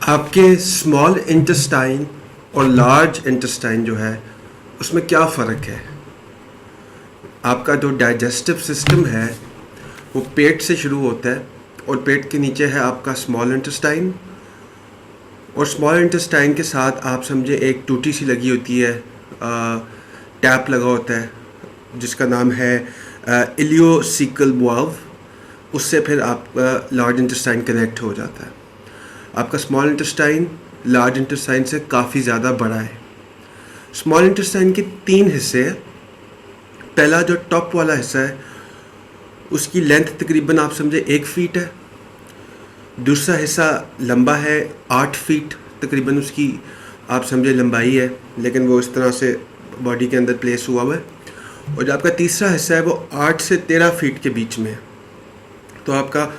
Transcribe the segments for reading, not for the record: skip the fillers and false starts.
आपके small intestine और large intestine जो है उसमें क्या फ़र्क है। आपका जो डाइजेस्टिव सिस्टम है वो पेट से शुरू होता है और पेट के नीचे है आपका स्मॉल इंटेस्टाइन, और स्मॉल इंटेस्टाइन के साथ आप समझे एक टूटी सी लगी होती है, टैप लगा होता है जिसका नाम है इलियोसिकल वाल्व। उससे फिर आपका लार्ज इंटेस्टाइन कनेक्ट हो जाता है। आपका स्मॉल इंटेस्टाइन लार्ज इंटेस्टाइन से काफ़ी ज़्यादा बड़ा है। स्मॉल इंटेस्टाइन के 3 हिस्से हैं। पहला जो टॉप वाला हिस्सा है उसकी लेंथ तकरीबन आप समझे 1 फीट है। दूसरा हिस्सा लंबा है 8 फीट तकरीबन, उसकी आप समझे लंबाई है, लेकिन वो इस तरह से बॉडी के अंदर प्लेस हुआ हुआ है। और जो आपका तीसरा हिस्सा है वो 8 से 13 फीट के बीच में है। तो आपका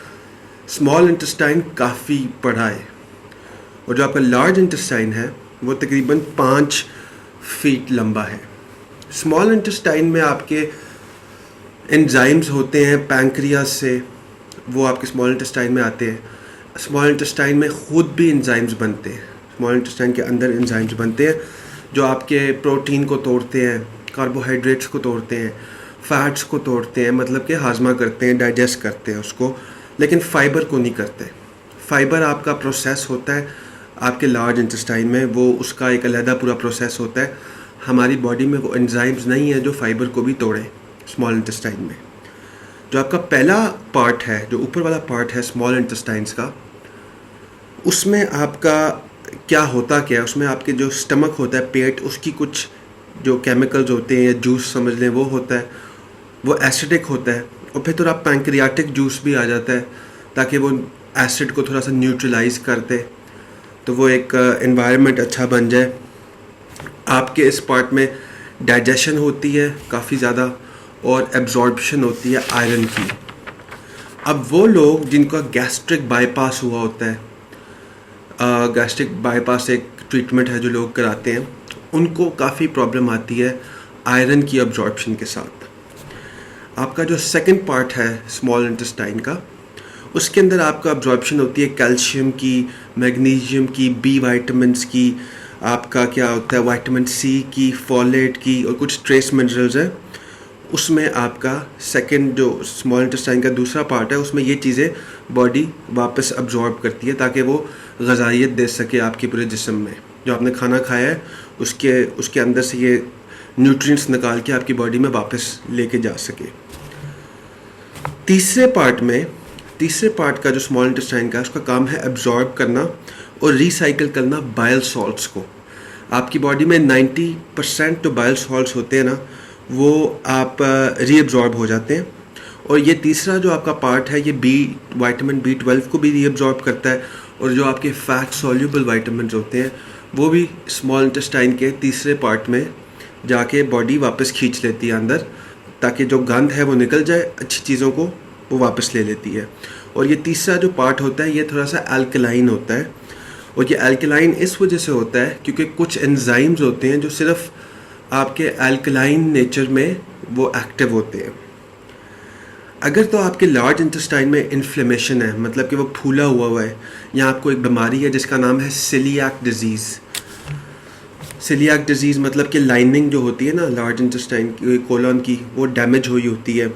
स्मॉल इंटेस्टाइन काफ़ी बड़ा है। और जो आपका लार्ज इंटेस्टाइन है वो तकरीबन 5 फीट लंबा है। स्मॉल इंटेस्टाइन में आपके एंजाइम्स होते हैं पैंक्रियास से, वो आपके स्मॉल इंटेस्टाइन में आते हैं। स्मॉल इंटेस्टाइन में ख़ुद भी एंजाइम्स बनते हैं। स्मॉल इंटेस्टाइन के अंदर एंजाइम्स बनते हैं जो आपके प्रोटीन को तोड़ते हैं, कार्बोहाइड्रेट्स को तोड़ते हैं, फैट्स को तोड़ते हैं, मतलब कि हाजमा करते हैं, डाइजेस्ट करते हैं उसको, लेकिन फ़ाइबर को नहीं करते। फ़ाइबर आपका प्रोसेस होता है आपके लार्ज इंटेस्टाइन में, वो उसका एक अलहदा पूरा प्रोसेस होता है। हमारी बॉडी में वो एंजाइम्स नहीं है जो फ़ाइबर को भी तोड़े स्मॉल इंटेस्टाइन में। जो आपका पहला पार्ट है, जो ऊपर वाला पार्ट है स्मॉल इंटेस्टाइन्स का, उसमें आपका क्या होता क्या है, उसमें आपके जो स्टमक होता है, पेट, उसकी कुछ जो केमिकल्स होते हैं या जूस समझ लें वो होता है, वो एसिडिक होता है। और फिर थोड़ा पैंक्रियाटिक जूस भी आ जाता है ताकि वो एसिड को थोड़ा सा न्यूट्रलाइज कर दे, तो वो एक एनवायरनमेंट अच्छा बन जाए। आपके इस पार्ट में डाइजेशन होती है काफ़ी ज़्यादा और एब्जॉर्प्शन होती है आयरन की। अब वो लोग जिनका गैस्ट्रिक बाईपास हुआ होता है, गैस्ट्रिक बाईपास एक ट्रीटमेंट है जो लोग कराते हैं, उनको काफ़ी प्रॉब्लम आती है आयरन की एब्जॉर्प्शन के साथ। आपका जो सेकंड पार्ट है स्मॉल इंटेस्टाइन का, उसके अंदर आपका एब्जॉर्प्शन होती है कैल्शियम की, मैग्नीशियम की, बी वाइटामिन्स की, आपका क्या होता है विटामिन सी की, फॉलेट की, और कुछ ट्रेस मिनरल्स है। उसमें आपका सेकंड जो स्मॉल इंटेस्टाइन का दूसरा पार्ट है, उसमें ये चीज़ें बॉडी वापस अब्जॉर्ब करती है ताकि वो ग़िज़ाइयत दे सके आपके पूरे जिस्म में। जो आपने खाना खाया है उसके अंदर से ये न्यूट्रिएंट्स निकाल के आपकी बॉडी में वापस लेके जा सके। तीसरे पार्ट का जो स्मॉल इंटेस्टाइन का, उसका काम है एब्जॉर्ब करना और रिसाइकिल करना बाइल सॉल्ट्स को। आपकी बॉडी में 90% जो बाइल सॉल्ट्स होते हैं ना, वो आप रीअब्जॉर्ब हो जाते हैं। और ये तीसरा जो आपका पार्ट है, ये विटामिन B12 को भी रीअब्जॉर्ब करता है, और जो आपके फैट सॉल्युबल विटामिन होते हैं वो भी स्मॉल इंटेस्टाइन के तीसरे पार्ट में जाके बॉडी वापस खींच लेती है अंदर, ताकि जो गंद है वो निकल जाए, अच्छी चीज़ों को वो वापस ले लेती है। और ये तीसरा जो पार्ट होता है ये थोड़ा सा अल्कलाइन होता है, और ये अल्कलाइन इस वजह से होता है क्योंकि कुछ एंजाइम्स होते हैं जो सिर्फ आपके अल्कलाइन नेचर में वो एक्टिव होते हैं। अगर तो आपके लार्ज इंटेस्टाइन में इन्फ्लेमेशन है, मतलब कि वो फूला हुआ है, या आपको एक बीमारी है जिसका नाम है सेलियाक डिजीज़। सेलियाक डिजीज़ मतलब कि लाइनिंग जो होती है ना लार्ज इंटेस्टाइन की, कोलन की, वो डैमेज हुई होती है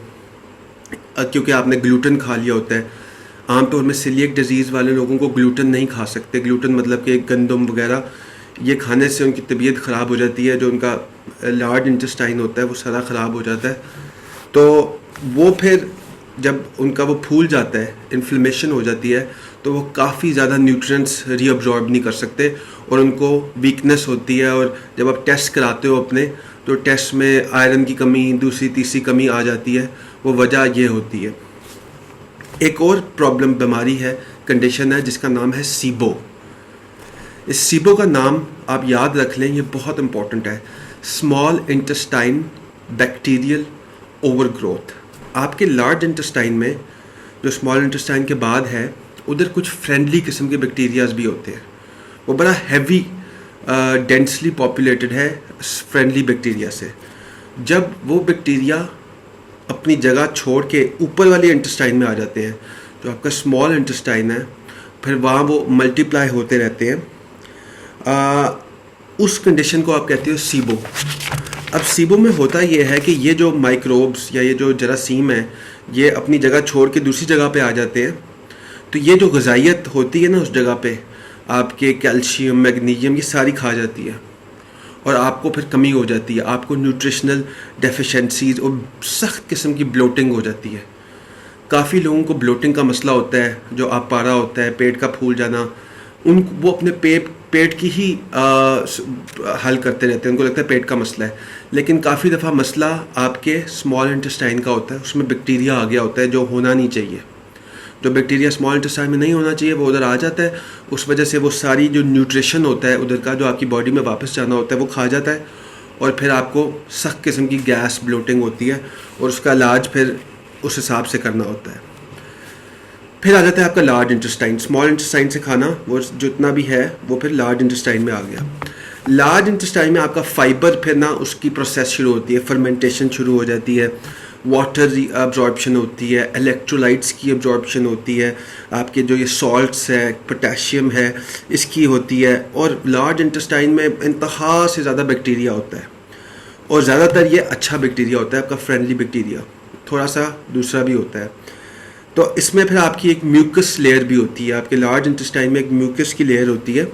क्योंकि आपने ग्लूटेन खा लिया होता है। आमतौर में सेलियाक डिजीज़ वाले लोगों को ग्लूटेन नहीं खा सकते। ग्लूटेन मतलब कि गंदम वगैरह, ये खाने से उनकी तबीयत ख़राब हो जाती है, जो उनका लार्ज इंटेस्टाइन होता है वो सारा ख़राब हो जाता है। तो वो फिर जब उनका वो फूल जाता है, इन्फ्लेमेशन हो जाती है, तो वो काफ़ी ज़्यादा न्यूट्रिएंट्स रीअब्जॉर्ब नहीं कर सकते और उनको वीकनेस होती है। और जब आप टेस्ट कराते हो अपने, तो टेस्ट में आयरन की कमी, दूसरी तीसरी कमी आ जाती है। वो वजह ये होती है। एक और प्रॉब्लम, बीमारी है, कंडीशन है जिसका नाम है सीबो। इस सीबो का नाम आप याद रख लें, ये बहुत इंपॉर्टेंट है। Small intestine bacterial overgrowth. आपके लार्ज इंटेस्टाइन में जो स्मॉल इंटेस्टाइन के बाद है, उधर कुछ फ्रेंडली किस्म के बैक्टीरियाज भी होते हैं। वो बड़ा हैवी डेंसली पॉपुलेटेड है फ्रेंडली बैक्टीरिया से। जब वो बैक्टीरिया अपनी जगह छोड़ के ऊपर वाली इंटेस्टाइन में आ जाते हैं, जो आपका स्मॉल इंटेस्टाइन है, फिर वहाँ वो मल्टीप्लाई होते रहते हैं। उस कंडीशन को आप कहते हो सीबो। अब सीबो में होता ये है कि ये जो माइक्रोब्स या ये जो जरासीम है ये अपनी जगह छोड़ के दूसरी जगह पे आ जाते हैं। तो ये जो ग़िज़ाइयत होती है ना उस जगह पे, आपके कैल्शियम, मैग्नीशियम, ये सारी खा जाती है और आपको फिर कमी हो जाती है, आपको न्यूट्रिशनल डेफिशिएंसीज और सख्त किस्म की ब्लोटिंग हो जाती है। काफ़ी लोगों को ब्लोटिंग का मसला होता है, जो आपारा होता है, पेट का फूल जाना, वो अपने पेट की ही हल करते रहते हैं, उनको लगता है पेट का मसला है, लेकिन काफ़ी दफ़ा मसला आपके स्मॉल इंटेस्टाइन का होता है। उसमें बैक्टीरिया आ गया होता है जो होना नहीं चाहिए। जो बैक्टीरिया स्मॉल इंटेस्टाइन में नहीं होना चाहिए वो उधर आ जाता है, उस वजह से वो सारी जो न्यूट्रिशन होता है उधर का, जो आपकी बॉडी में वापस जाना होता है, वो खा जाता है और फिर आपको सख्त किस्म की गैस, ब्लोटिंग होती है और उसका इलाज फिर उस हिसाब से करना होता है। फिर आ जाता है आपका लार्ज इंटेस्टाइन। स्मॉल इंटेस्टाइन से खाना वो जितना भी है वो फिर लार्ज इंटेस्टाइन में आ गया। लार्ज इंटेस्टाइन में आपका फाइबर फिर ना उसकी प्रोसेस शुरू होती है, फर्मेंटेशन शुरू हो जाती है, वाटर अब्जॉर्प्शन होती है, इलेक्ट्रोलाइट्स की अब्जॉर्प्शन होती है, आपके जो ये सॉल्ट्स है, पोटेशियम है, इसकी होती है। और लार्ज इंटेस्टाइन में इंतहा से ज़्यादा बैक्टीरिया होता है और ज़्यादातर ये अच्छा बैक्टीरिया होता है, आपका फ्रेंडली बैक्टीरिया, थोड़ा सा दूसरा भी होता है। तो इसमें फिर आपकी एक म्यूकस लेयर भी होती है, आपके लार्ज इंटेस्टाइन में एक म्यूकस की लेयर होती है।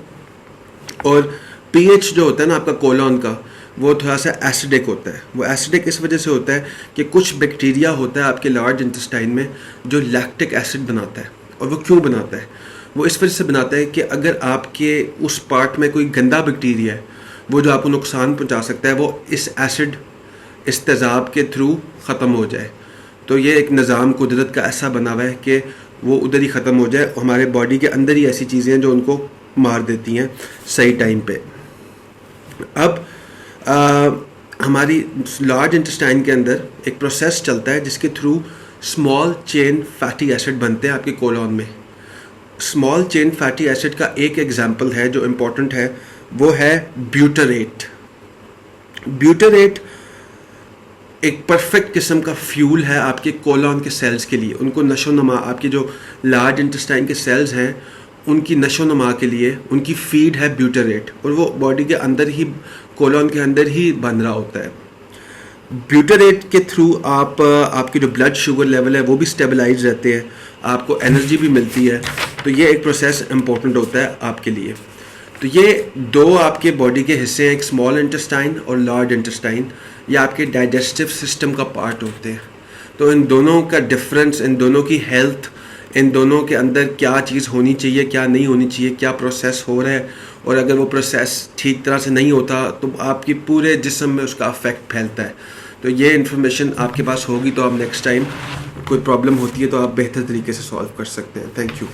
और पीएच जो होता है ना आपका कोलन का, वो थोड़ा सा एसिडिक होता है। वो एसिडिक इस वजह से होता है कि कुछ बैक्टीरिया होता है आपके लार्ज इंटेस्टाइन में जो लैक्टिक एसिड बनाता है। और वो क्यों बनाता है? वो इस वजह से बनाता है कि अगर आपके उस पार्ट में कोई गंदा बैक्टीरिया है, वो जो आपको नुकसान पहुंचा सकता है, वो इस एसिड इस तेज़ाब के थ्रू ख़त्म हो जाए। तो ये एक निज़ाम कुदरत का ऐसा बना हुआ है कि वो उधर ही ख़त्म हो जाए। हमारे बॉडी के अंदर ही ऐसी चीज़ें हैं जो उनको मार देती हैं सही टाइम पे। अब हमारी लार्ज इंटेस्टाइन के अंदर एक प्रोसेस चलता है जिसके through small chain fatty acid बनते हैं आपके कोलन में। स्मॉल चेन फैटी एसिड का एक एग्जांपल है जो इम्पोर्टेंट है, वो है ब्यूटरेट। ब्यूटरेट एक परफेक्ट किस्म का फ्यूल है आपके कोलन के सेल्स के लिए। उनको नशोनमा, आपके जो लार्ज इंटेस्टाइन के सेल्स हैं उनकी नशोनमा के लिए उनकी फीड है ब्यूटरेट, और वो बॉडी के अंदर ही, कोलन के अंदर ही बन रहा होता है। ब्यूटरेट के थ्रू आपकी जो ब्लड शुगर लेवल है वो भी स्टेबलाइज रहते हैं, आपको एनर्जी भी मिलती है। तो ये एक प्रोसेस इम्पोर्टेंट होता है आपके लिए। तो ये दो आपके बॉडी के हिस्से हैं, एक स्मॉल इंटेस्टाइन और लार्ज इंटेस्टाइन। ये आपके डाइजेस्टिव सिस्टम का पार्ट होते हैं। तो इन दोनों का डिफरेंस, इन दोनों की हेल्थ, इन दोनों के अंदर क्या चीज़ होनी चाहिए, क्या नहीं होनी चाहिए, क्या प्रोसेस हो रहा है, और अगर वो प्रोसेस ठीक तरह से नहीं होता तो आपकी पूरे जिस्म में उसका अफेक्ट फैलता है। तो ये इन्फॉर्मेशन आपके पास होगी तो आप नेक्स्ट टाइम कोई प्रॉब्लम होती है तो आप बेहतर तरीके से सॉल्व कर सकते हैं। Thank you.